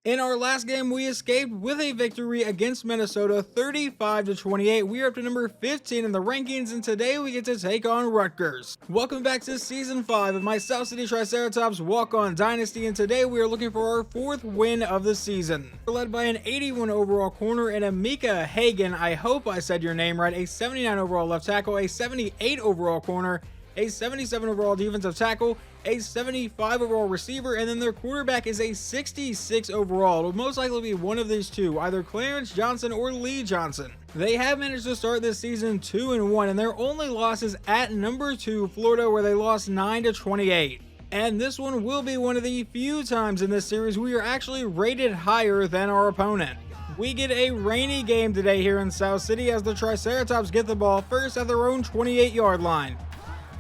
In our last game, we escaped with a victory against Minnesota 35-28. We are up to number 15 in the rankings, and today we get to take on Rutgers. Welcome back to Season 5 of my South City Triceratops Walk-On Dynasty, and today we are looking for our 4th win of the season. We're led by an 81 overall corner and a Ncaa Hagen, I hope I said your name right, a 79 overall left tackle, a 78 overall corner, a 77 overall defensive tackle, a 75 overall receiver, and then their quarterback is a 66 overall. It'll most likely be one of these two, either Clarence Johnson or Lee Johnson. They have managed to start this season 2-1, and their only loss is at number 2, Florida, where they lost 9-28. And this one will be one of the few times in this series we are actually rated higher than our opponent. We get a rainy game today here in South City as the Triceratops get the ball first at their own 28-yard line.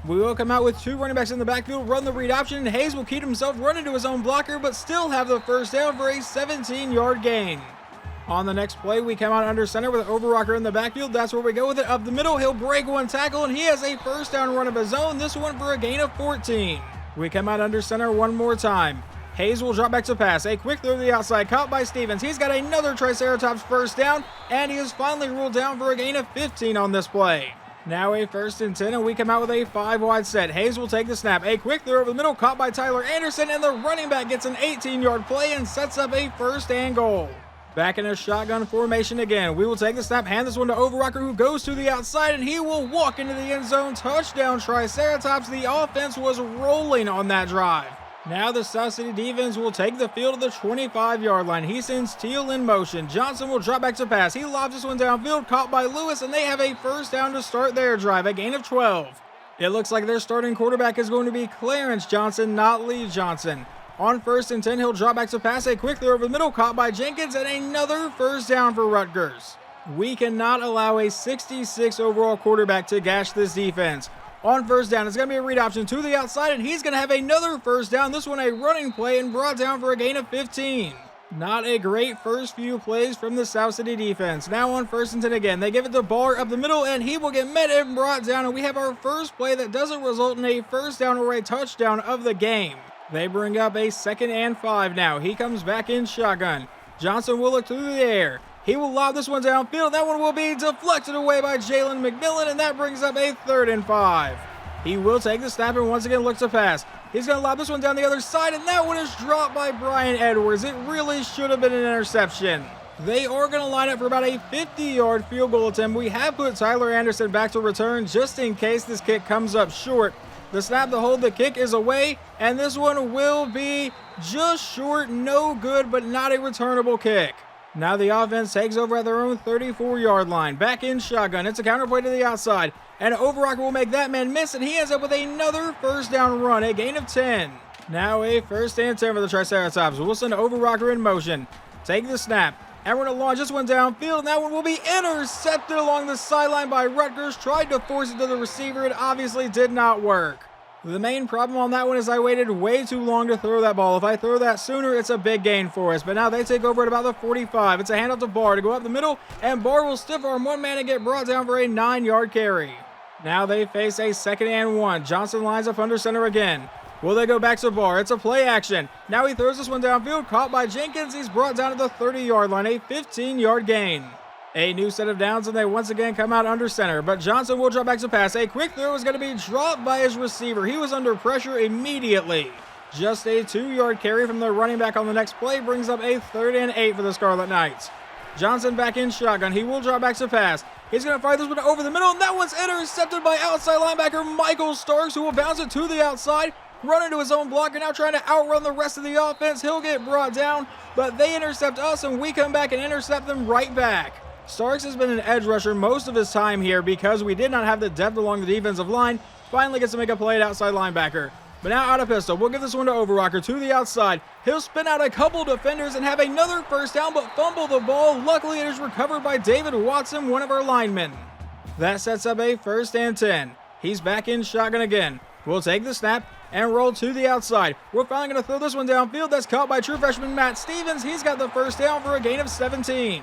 We will come out with 2 running backs in the backfield, run the read option, and Hayes will keep himself running to his own blocker, but still have the first down for a 17-yard gain. On the next play, we come out under center with an overrocker in the backfield. That's where we go with it. Up the middle, he'll break one tackle, and he has a first down run of his own, this one for a gain of 14. We come out under center one more time. Hayes will drop back to pass. A quick throw to the outside, caught by Stevens. He's got another Triceratops first down, and he is finally ruled down for a gain of 15 on this play. Now a 1st and 10, and we come out with a 5-wide set. Hayes will take the snap. A quick throw over the middle, caught by Tyler Anderson, and the running back gets an 18-yard play and sets up a 1st and goal. Back in a shotgun formation again. We will take the snap, hand this one to Overrocker, who goes to the outside, and he will walk into the end zone. Touchdown, Triceratops. The offense was rolling on that drive. Now the South City defense will take the field at the 25-yard line. He sends Teal in motion. Johnson will drop back to pass. He lobs this one downfield, caught by Lewis, and they have a first down to start their drive, a gain of 12. It looks like their starting quarterback is going to be Clarence Johnson, not Lee Johnson. On 1st and 10, he'll drop back to pass. A quick throw over the middle, caught by Jenkins, and another first down for Rutgers. We cannot allow a 66 overall quarterback to gash this defense. On 1st down, it's going to be a read option to the outside, and he's going to have another first down. This one a running play and brought down for a gain of 15. Not a great first few plays from the South City defense. Now on 1st and 10 again, they give it to Barr up the middle, and he will get met and brought down, and we have our first play that doesn't result in a first down or a touchdown of the game. They bring up a 2nd and 5 now. He comes back in shotgun. Johnson will look through the air. He will lob this one downfield. That one will be deflected away by Jalen McMillan, and that brings up a 3rd and 5. He will take the snap and once again look to pass. He's going to lob this one down the other side, and that one is dropped by Brian Edwards. It really should have been an interception. They are going to line up for about a 50-yard field goal attempt. We have put Tyler Anderson back to return just in case this kick comes up short. The snap, the hold, the kick is away, and this one will be just short, no good, but not a returnable kick. Now the offense takes over at their own 34-yard line. Back in shotgun. It's a counterplay to the outside. And Overrocker will make that man miss, and he ends up with another first down run, a gain of 10. Now a 1st and 10 for the Triceratops. We'll send Overrocker in motion. Take the snap. And we're going to launch this one downfield, and that one will be intercepted along the sideline by Rutgers. Tried to force it to the receiver. It obviously did not work. The main problem on that one is I waited way too long to throw that ball. If I throw that sooner, it's a big gain for us. But now they take over at about the 45. It's a handoff to Barr to go up the middle, and Barr will stiff arm one man and get brought down for a 9-yard carry. Now they face a 2nd and 1. Johnson lines up under center again. Will they go back to Barr? It's a play action. Now he throws this one downfield, caught by Jenkins. He's brought down to the 30-yard line, a 15-yard gain. A new set of downs, and they once again come out under center, but Johnson will drop back to pass. A quick throw is going to be dropped by his receiver. He was under pressure immediately. Just a 2-yard carry from the running back on the next play brings up a 3rd and 8 for the Scarlet Knights. Johnson back in shotgun. He will drop back to pass. He's going to fire this one over the middle, and that one's intercepted by outside linebacker Michael Starks, who will bounce it to the outside, run into his own blocker, now trying to outrun the rest of the offense. He'll get brought down, but they intercept us, and we come back and intercept them right back. Starks has been an edge rusher most of his time here because we did not have the depth along the defensive line. Finally gets to make a play at outside linebacker. But now out of pistol, we'll give this one to Overrocker to the outside. He'll spin out a couple defenders and have another first down, but fumble the ball. Luckily, it is recovered by David Watson, one of our linemen. That sets up a 1st and 10. He's back in shotgun again. We'll take the snap and roll to the outside. We're finally going to throw this one downfield. That's caught by true freshman Matt Stevens. He's got the first down for a gain of 17.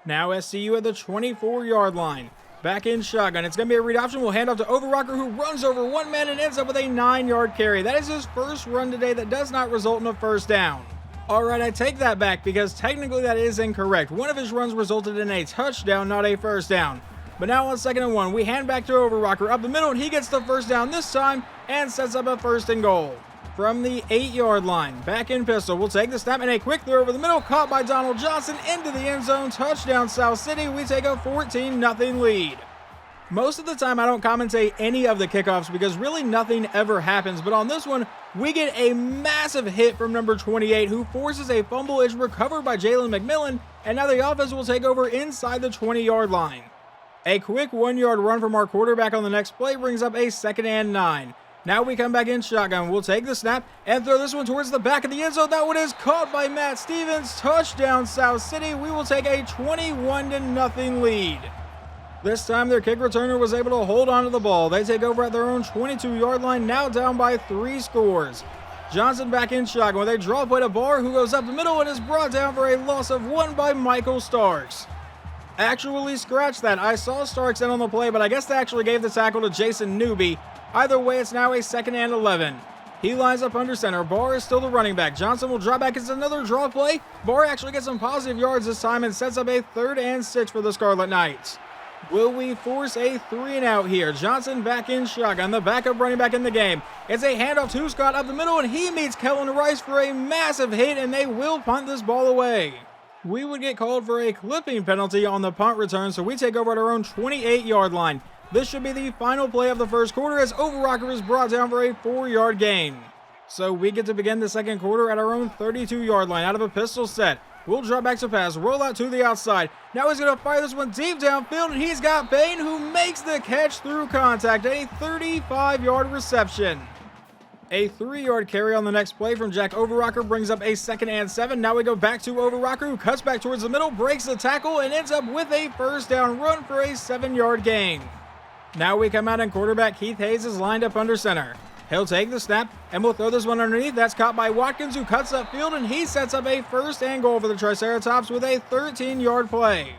Now SCU at the 24-yard line. Back in shotgun. It's going to be a read option. We'll hand off to Overrocker, who runs over one man and ends up with a 9-yard carry. That is his first run today that does not result in a first down. Alright, I take that back because technically that is incorrect. One of his runs resulted in a touchdown, not a first down. But now on 2nd and 1, we hand back to Overrocker up the middle, and he gets the first down this time and sets up a 1st and goal. From the 8-yard line, back in pistol, we'll take the snap and a quick throw over the middle, caught by Donald Johnson into the end zone. Touchdown South City, we take a 14-0 lead. Most of the time I don't commentate any of the kickoffs because really nothing ever happens, but on this one, we get a massive hit from number 28 who forces a fumble. It's recovered by Jalen McMillan, and now the offense will take over inside the 20-yard line. A quick 1-yard run from our quarterback on the next play brings up a 2nd and 9. Now we come back in shotgun. We'll take the snap and throw this one towards the back of the end zone. That one is caught by Matt Stevens. Touchdown South City. We will take a 21-0 lead. This time their kick returner was able to hold on to the ball. They take over at their own 22-yard line, now down by 3 scores. Johnson back in shotgun with a draw play to Barr, who goes up the middle and is brought down for a loss of 1 by Michael Starks. Actually scratch that. I saw Starks in on the play, but I guess they actually gave the tackle to Jason Newby. Either way, it's now a 2nd and 11. He lines up under center. Barr is still the running back. Johnson will drop back. It's another draw play. Barr actually gets some positive yards this time and sets up a 3rd and 6 for the Scarlet Knights. Will we force a 3-and-out here? Johnson back in shotgun, the backup running back in the game. It's a handoff to Scott up the middle, and he meets Kellen Rice for a massive hit, and they will punt this ball away. We would get called for a clipping penalty on the punt return, so we take over at our own 28-yard line. This should be the final play of the first quarter as Overrocker is brought down for a 4-yard gain. So we get to begin the 2nd quarter at our own 32-yard line out of a pistol set. We'll drop back to pass, roll out to the outside. Now he's going to fire this one deep downfield, and he's got Payne, who makes the catch through contact. A 35-yard reception. A 3-yard carry on the next play from Jack Overrocker brings up a 2nd and 7. Now we go back to Overrocker, who cuts back towards the middle, breaks the tackle, and ends up with a 1st down run for a 7-yard gain. Now we come out and quarterback Keith Hayes is lined up under center. He'll take the snap, and we'll throw this one underneath. That's caught by Watkins, who cuts upfield, and he sets up a 1st and goal for the Triceratops with a 13-yard play.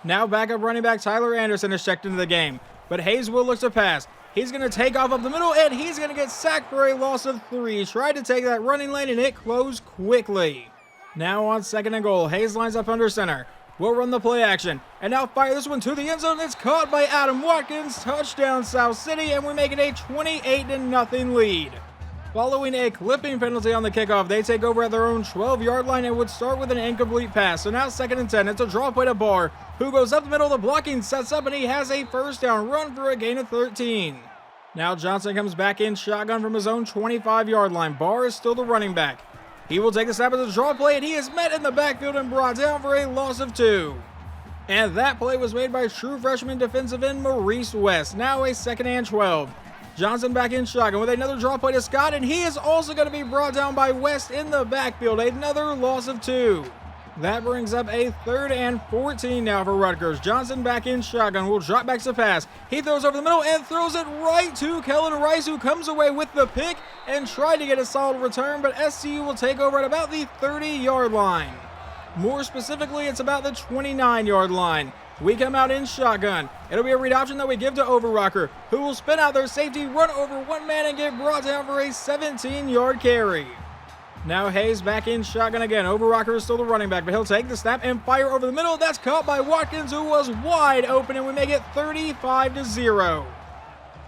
Now backup running back Tyler Anderson is checked into the game, but Hayes will look to pass. He's going to take off up the middle, and he's going to get sacked for a loss of 3. Tried to take that running lane, and it closed quickly. Now on 2nd and goal, Hayes lines up under center. We'll run the play action, and now fire this one to the end zone. It's caught by Adam Watkins. Touchdown South City, and we make it a 28-0 lead. Following a clipping penalty on the kickoff, they take over at their own 12-yard line and would start with an incomplete pass. So now 2nd and 10. It's a draw play to Barr, who goes up the middle. The blocking sets up, and he has a 1st down run for a gain of 13. Now Johnson comes back in shotgun from his own 25-yard line. Barr is still the running back. He will take a snap as a draw play, and he is met in the backfield and brought down for a loss of 2. And that play was made by true freshman defensive end Maurice West. Now a 2nd and 12. Johnson back in shotgun with another draw play to Scott, and he is also going to be brought down by West in the backfield. Another loss of 2. That brings up a 3rd and 14 now for Rutgers. Johnson back in shotgun will drop back to pass. He throws over the middle and throws it right to Kellen Rice, who comes away with the pick and tried to get a solid return, but SCU will take over at about the 30-yard line. More specifically, it's about the 29-yard line. We come out in shotgun. It'll be a read option that we give to Overrocker, who will spin out their safety, run over one man, and get brought down for a 17-yard carry. Now Hayes back in shotgun again. Overrocker is still the running back, but he'll take the snap and fire over the middle. That's caught by Watkins, who was wide open, and we make it 35-0.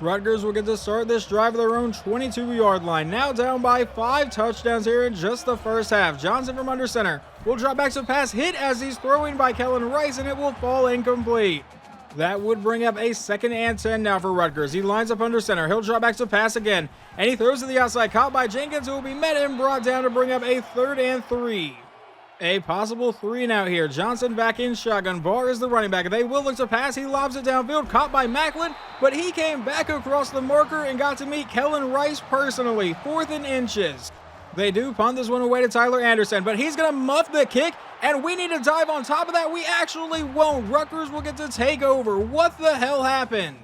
Rutgers will get to start this drive at their own 22-yard line. Now down by 5 touchdowns here in just the first half. Johnson from under center will drop back to pass, hit as he's throwing by Kellen Rice, and it will fall incomplete. That would bring up a 2nd and 10 now for Rutgers. He lines up under center. He'll drop back to pass again, and he throws to the outside, caught by Jenkins, who will be met and brought down to bring up a 3rd and 3. A possible 3-and-out here. Johnson back in shotgun. Barr is the running back. They will look to pass. He lobs it downfield, caught by Macklin, but he came back across the marker and got to meet Kellen Rice personally. 4th and inches. They do punt this one away to Tyler Anderson, but he's going to muff the kick, and we need to dive on top of that. We actually won't. Rutgers will get to take over. What the hell happened?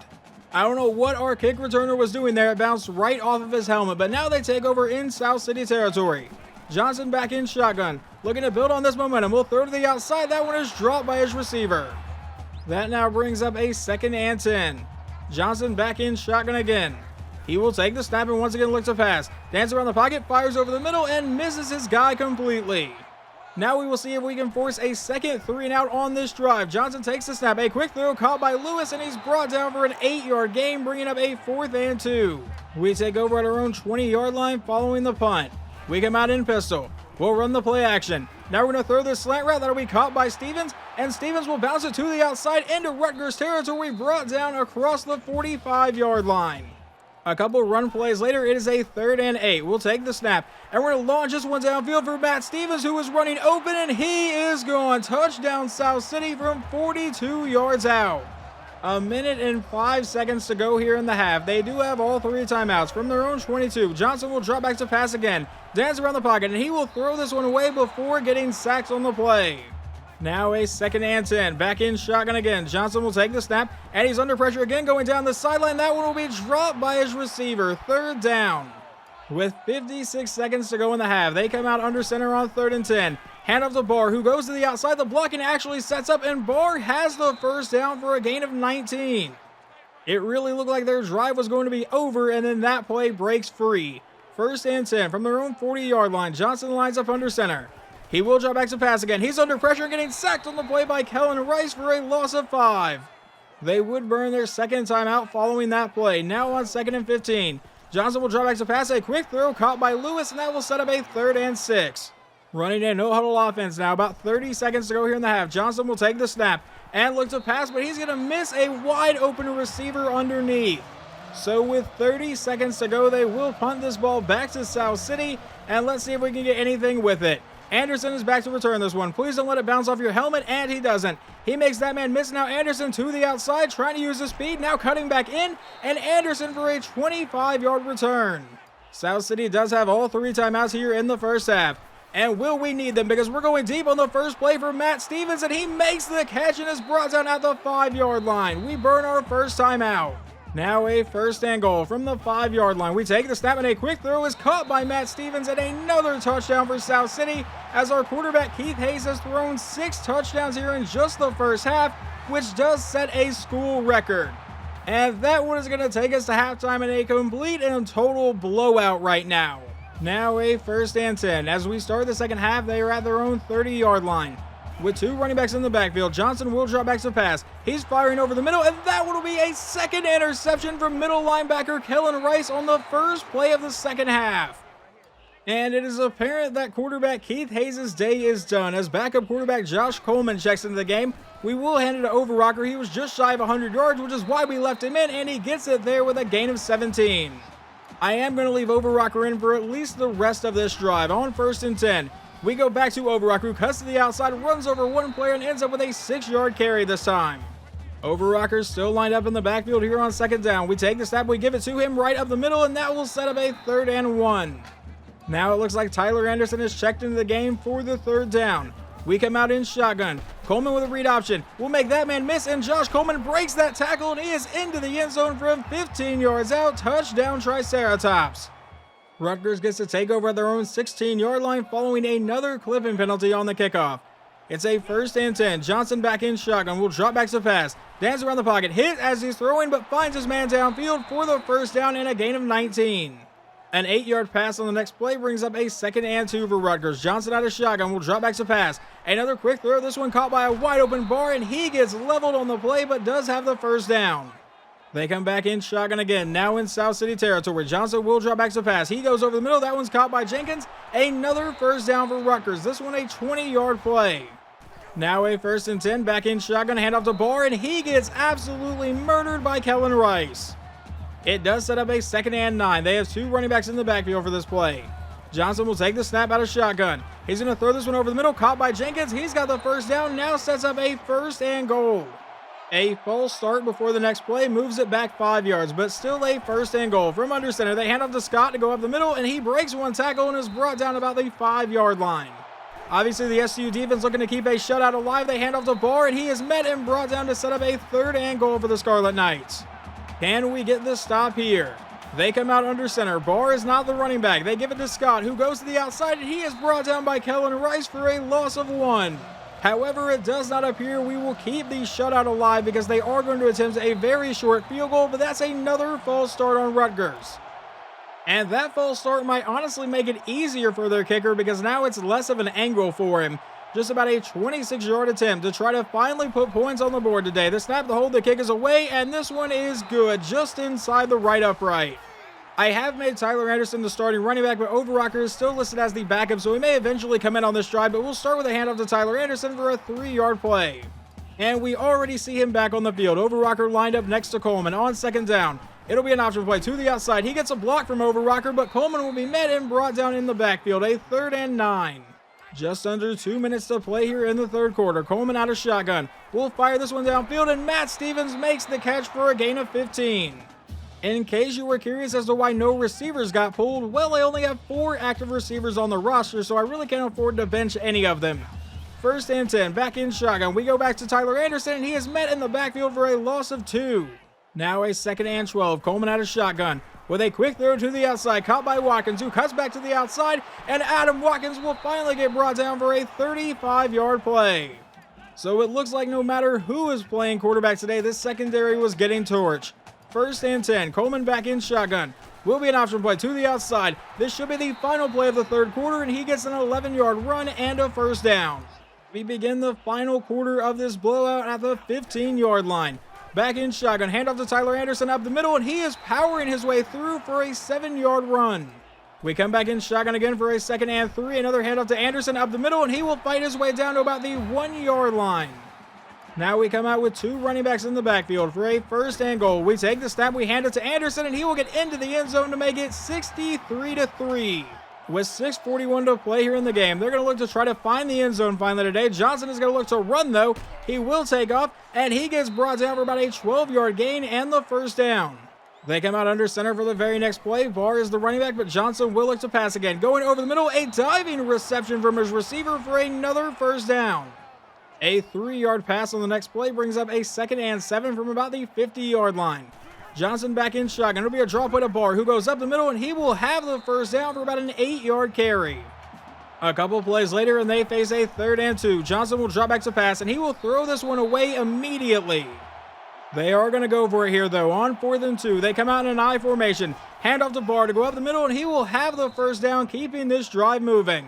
I don't know what our kick returner was doing there. It bounced right off of his helmet, but now they take over in South City territory. Johnson back in shotgun, looking to build on this momentum. We'll throw to the outside. That one is dropped by his receiver. That now brings up a 2nd and 10. Johnson back in shotgun again. He will take the snap and once again look to pass. Dances around the pocket, fires over the middle, and misses his guy completely. Now we will see if we can force a second 3-and-out on this drive. Johnson takes the snap, a quick throw caught by Lewis, and he's brought down for an 8-yard gain, bringing up a 4th and 2. We take over at our own 20-yard line following the punt. We come out in pistol. We'll run the play action. Now we're going to throw this slant route that'll be caught by Stevens, and Stevens will bounce it to the outside into Rutgers territory, brought down across the 45-yard line. A couple run plays later, it is a 3rd and 8. We'll take the snap, and we're going to launch this one downfield for Matt Stevens, who is running open, and he is gone. Touchdown South City from 42 yards out. 1 minute and 5 seconds to go here in the half. They do have all 3 timeouts from their own 22. Johnson will drop back to pass again. Dance around the pocket, and he will throw this one away before getting sacked on the play. Now a 2nd and 10. Back in shotgun again. Johnson will take the snap, and he's under pressure again going down the sideline. That one will be dropped by his receiver. 3rd down. With 56 seconds to go in the half, they come out under center on 3rd and 10. Hand off to Barr, who goes to the outside. The blocking actually sets up, and Barr has the 1st down for a gain of 19. It really looked like their drive was going to be over, and then that play breaks free. 1st and 10 from their own 40-yard line. Johnson lines up under center. He will drop back to pass again. He's under pressure and getting sacked on the play by Kellen Rice for a loss of 5. They would burn their 2nd timeout following that play. Now on 2nd and 15. Johnson will drop back to pass. A quick throw caught by Lewis, and that will set up a 3rd and 6. Running a no-huddle offense now. About 30 seconds to go here in the half. Johnson will take the snap and look to pass, but he's going to miss a wide-open receiver underneath. So with 30 seconds to go, they will punt this ball back to South City, and let's see if we can get anything with it. Anderson is back to return this one. Please don't let it bounce off your helmet, and he doesn't. He makes that man miss. Now Anderson to the outside, trying to use his speed, now cutting back in, and Anderson for a 25-yard return. South City does have all 3 timeouts here in the first half. And will we need them? Because we're going deep on the first play for Matt Stevens, and he makes the catch and is brought down at the 5-yard line. We burn our first timeout. Now a 1st and goal from the 5-yard line. We take the snap, and a quick throw is caught by Matt Stevens, and another touchdown for South City, as our quarterback Keith Hayes has thrown 6 touchdowns here in just the first half, which does set a school record. And that one is going to take us to halftime in a complete and total blowout right now. Now a 1st and 10. As we start the second half, they are at their own 30-yard line. With 2 running backs in the backfield, Johnson will drop back to pass. He's firing over the middle, and that will be a 2nd interception from middle linebacker Kellen Rice on the first play of the second half. And it is apparent that quarterback Keith Hayes' day is done, as backup quarterback Josh Coleman checks into the game. We will hand it to Overrocker. He was just shy of 100 yards, which is why we left him in, and he gets it there with a gain of 17. I am going to leave Overrocker in for at least the rest of this drive. On 1st and 10, we go back to Overrocker, who cuts to the outside, runs over one player, and ends up with a 6-yard carry this time. Overrocker's still lined up in the backfield here on 2nd down. We take the snap, we give it to him right up the middle, and that will set up a 3rd and 1. Now it looks like Tyler Anderson is checked into the game for the 3rd down. We come out in shotgun. Coleman with a read option. We'll make that man miss, and Josh Coleman breaks that tackle, and he is into the end zone from 15 yards out. Touchdown Triceratops. Rutgers gets to take over at their own 16-yard line following another clipping penalty on the kickoff. It's a 1st and 10. Johnson back in shotgun. Will drop back to pass. Dance around the pocket. Hit as he's throwing, but finds his man downfield for the 1st down and a gain of 19. An 8-yard pass on the next play brings up a 2nd and 2 for Rutgers. Johnson out of shotgun will drop back to pass. Another quick throw. This one caught by a wide open Barr, and he gets leveled on the play but does have the 1st down. They come back in shotgun again, now in South City territory. Johnson will drop back to pass. He goes over the middle. That one's caught by Jenkins. Another 1st down for Rutgers. This one a 20-yard play. Now a 1st and 10. Back in shotgun. Handoff to Barr, and he gets absolutely murdered by Kellen Rice. It does set up a 2nd and 9. They have 2 running backs in the backfield for this play. Johnson will take the snap out of shotgun. He's going to throw this one over the middle. Caught by Jenkins. He's got the 1st down. Now sets up a 1st and goal. A false start before the next play moves it back 5 yards, but still a 1st and goal. From under center, they hand off to Scott to go up the middle, and he breaks one tackle and is brought down about the 5-yard line. Obviously, the SCU defense looking to keep a shutout alive. They hand off to Barr, and he is met and brought down to set up a 3rd and goal for the Scarlet Knights. Can we get the stop here? They come out under center. Barr is not the running back. They give it to Scott, who goes to the outside, and he is brought down by Kellen Rice for a loss of 1. However, it does not appear we will keep the shutout alive because they are going to attempt a very short field goal, but that's another false start on Rutgers. And that false start might honestly make it easier for their kicker because now it's less of an angle for him. Just about a 26-yard attempt to try to finally put points on the board today. The snap, the hold, the kick is away, and this one is good, just inside the right upright. I have made Tyler Anderson the starting running back, but Overrocker is still listed as the backup, so he may eventually come in on this drive, but we'll start with a handoff to Tyler Anderson for a 3-yard play. And we already see him back on the field. Overrocker lined up next to Coleman on second down. It'll be an option play to the outside. He gets a block from Overrocker, but Coleman will be met and brought down in the backfield, a 3rd and 9. Just under 2 minutes to play here in the third quarter. Coleman out of shotgun. We'll fire this one downfield, and Matt Stevens makes the catch for a gain of 15. In case you were curious as to why no receivers got pulled, well, I only have 4 active receivers on the roster, so I really can't afford to bench any of them. 1st and 10, back in shotgun. We go back to Tyler Anderson, and he is met in the backfield for a loss of 2. Now a 2nd and 12, Coleman out of shotgun. With a quick throw to the outside, caught by Watkins, who cuts back to the outside, and Adam Watkins will finally get brought down for a 35-yard play. So it looks like no matter who is playing quarterback today, this secondary was getting torched. 1st and 10, Coleman back in shotgun. Will be an option play to the outside. This should be the final play of the third quarter, and he gets an 11-yard run and a 1st down. We begin the final quarter of this blowout at the 15-yard line. Back in shotgun, handoff to Tyler Anderson up the middle, and he is powering his way through for a 7-yard run. We come back in shotgun again for a 2nd and 3. Another handoff to Anderson up the middle, and he will fight his way down to about the 1-yard line. Now we come out with 2 running backs in the backfield for a 1st and goal. We take the snap, we hand it to Anderson, and he will get into the end zone to make it 63-3. With 6:41 to play here in the game, they're going to look to try to find the end zone finally today. Johnson is going to look to run, though. He will take off, and he gets brought down for about a 12-yard gain and the 1st down. They come out under center for the very next play. Barr is the running back, but Johnson will look to pass again. Going over the middle, a diving reception from his receiver for another 1st down. A 3-yard pass on the next play brings up a 2nd and 7 from about the 50-yard line. Johnson back in shotgun. It'll be a draw play to Barr, who goes up the middle, and he will have the 1st down for about an 8-yard carry. A couple plays later, and they face a 3rd and 2. Johnson will drop back to pass, and he will throw this one away immediately. They are going to go for it here, though. On 4th and 2, they come out in an I formation. Hand off to Barr to go up the middle, and he will have the 1st down, keeping this drive moving.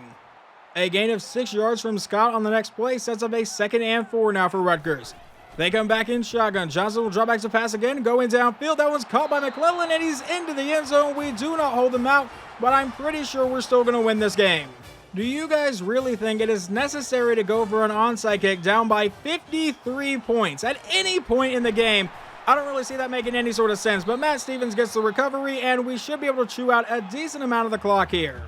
A gain of 6 yards from Scott on the next play sets up a 2nd and 4 now for Rutgers. They come back in shotgun. Johnson will drop back to pass again, going downfield. That one's caught by McClellan, and he's into the end zone. We do not hold him out, but I'm pretty sure we're still going to win this game. Do you guys really think it is necessary to go for an onside kick down by 53 points at any point in the game? I don't really see that making any sort of sense, but Matt Stevens gets the recovery, and we should be able to chew out a decent amount of the clock here.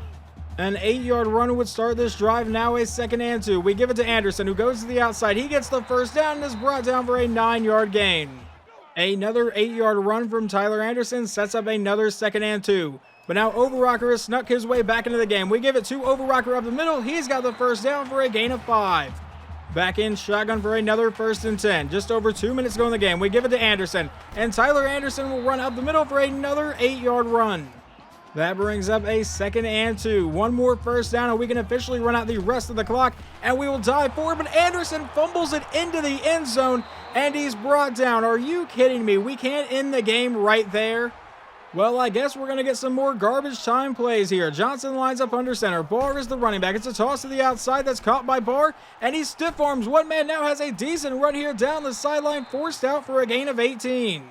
An 8-yard run would start this drive, now a 2nd and 2. We give it to Anderson, who goes to the outside. He gets the 1st down and is brought down for a 9-yard gain. Another 8-yard run from Tyler Anderson sets up another 2nd and 2. But now Overrocker has snuck his way back into the game. We give it to Overrocker up the middle. He's got the 1st down for a gain of 5. Back in shotgun for another 1st and 10. Just over 2 minutes to go in the game. We give it to Anderson, and Tyler Anderson will run up the middle for another 8-yard run. That brings up a 2nd and 2. One more 1st down, and we can officially run out the rest of the clock, and we will dive forward, but Anderson fumbles it into the end zone, and he's brought down. Are you kidding me? We can't end the game right there? Well, I guess we're going to get some more garbage time plays here. Johnson lines up under center. Barr is the running back. It's a toss to the outside that's caught by Barr, and he stiff arms one man. Now has a decent run here down the sideline, forced out for a gain of 18.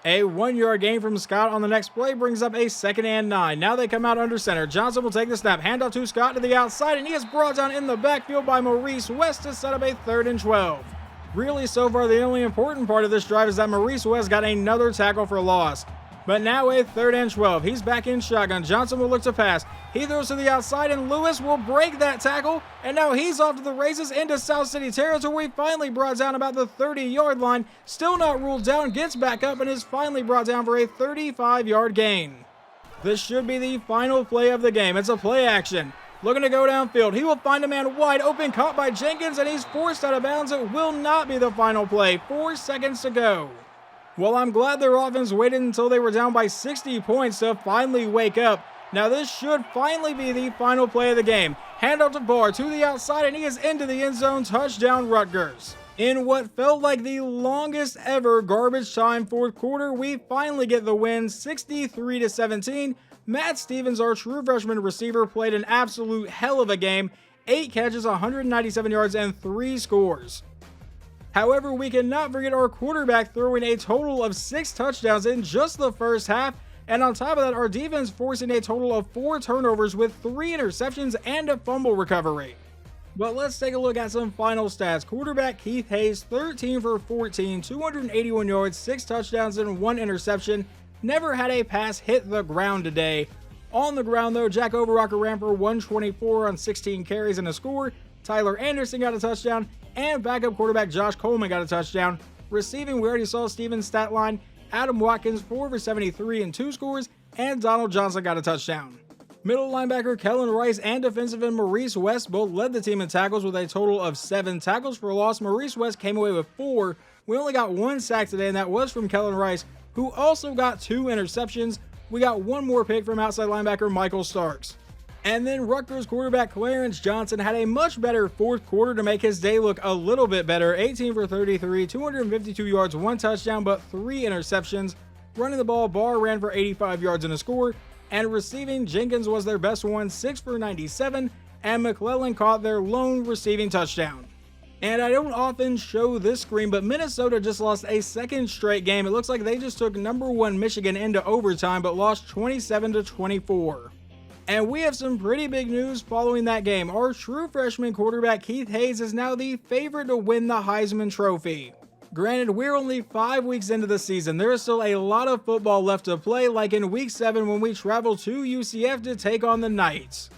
A 1-yard gain from Scott on the next play brings up a 2nd and 9. Now they come out under center. Johnson will take the snap. Handoff to Scott to the outside, and he is brought down in the backfield by Maurice West to set up a 3rd and 12. Really, so far, the only important part of this drive is that Maurice West got another tackle for loss. But now a 3rd and 12. He's back in shotgun. Johnson will look to pass. He throws to the outside, and Lewis will break that tackle. And now he's off to the races into South City territory. Finally brought down about the 30-yard line. Still not ruled down. Gets back up and is finally brought down for a 35-yard gain. This should be the final play of the game. It's a play action. Looking to go downfield. He will find a man wide open, caught by Jenkins, and he's forced out of bounds. It will not be the final play. 4 seconds to go. Well, I'm glad their offense waited until they were down by 60 points to finally wake up. Now this should finally be the final play of the game. Handoff to Barr to the outside, and he is into the end zone. Touchdown Rutgers. In what felt like the longest ever garbage time fourth quarter, we finally get the win, 63-17. Matt Stevens, our true freshman receiver, played an absolute hell of a game. 8 catches, 197 yards, and 3 scores. However, we cannot forget our quarterback throwing a total of 6 touchdowns in just the first half, and on top of that, our defense forcing a total of 4 turnovers with 3 interceptions and a fumble recovery. But let's take a look at some final stats. Quarterback Keith Hayes, 13 for 14, 281 yards, 6 touchdowns, and 1 interception. Never had a pass hit the ground today. On the ground though, Jack Overrocker ran for 124 on 16 carries and a score. Tyler Anderson got a touchdown, and backup quarterback Josh Coleman got a touchdown. Receiving, we already saw Steven's stat line. Adam Watkins, 4 for 73 and 2 scores, and Donald Johnson got a touchdown. Middle linebacker Kellen Rice and defensive end Maurice West both led the team in tackles with a total of 7 tackles for loss. Maurice West came away with 4. We only got 1 sack today, and that was from Kellen Rice, who also got 2 interceptions. We got 1 more pick from outside linebacker Michael Starks. And then Rutgers quarterback Clarence Johnson had a much better fourth quarter to make his day look a little bit better. 18 for 33, 252 yards, 1 touchdown, but 3 interceptions. Running the ball, Barr ran for 85 yards and a score. And receiving, Jenkins was their best one, 6 for 97, and McClellan caught their lone receiving touchdown. And I don't often show this screen, but Minnesota just lost a second straight game. It looks like they just took number 1 Michigan into overtime, but lost 27-24. And we have some pretty big news following that game. Our true freshman quarterback Keith Hayes is now the favorite to win the Heisman Trophy. Granted, we're only 5 weeks into the season. There is still a lot of football left to play, like in week 7 when we travel to UCF to take on the Knights.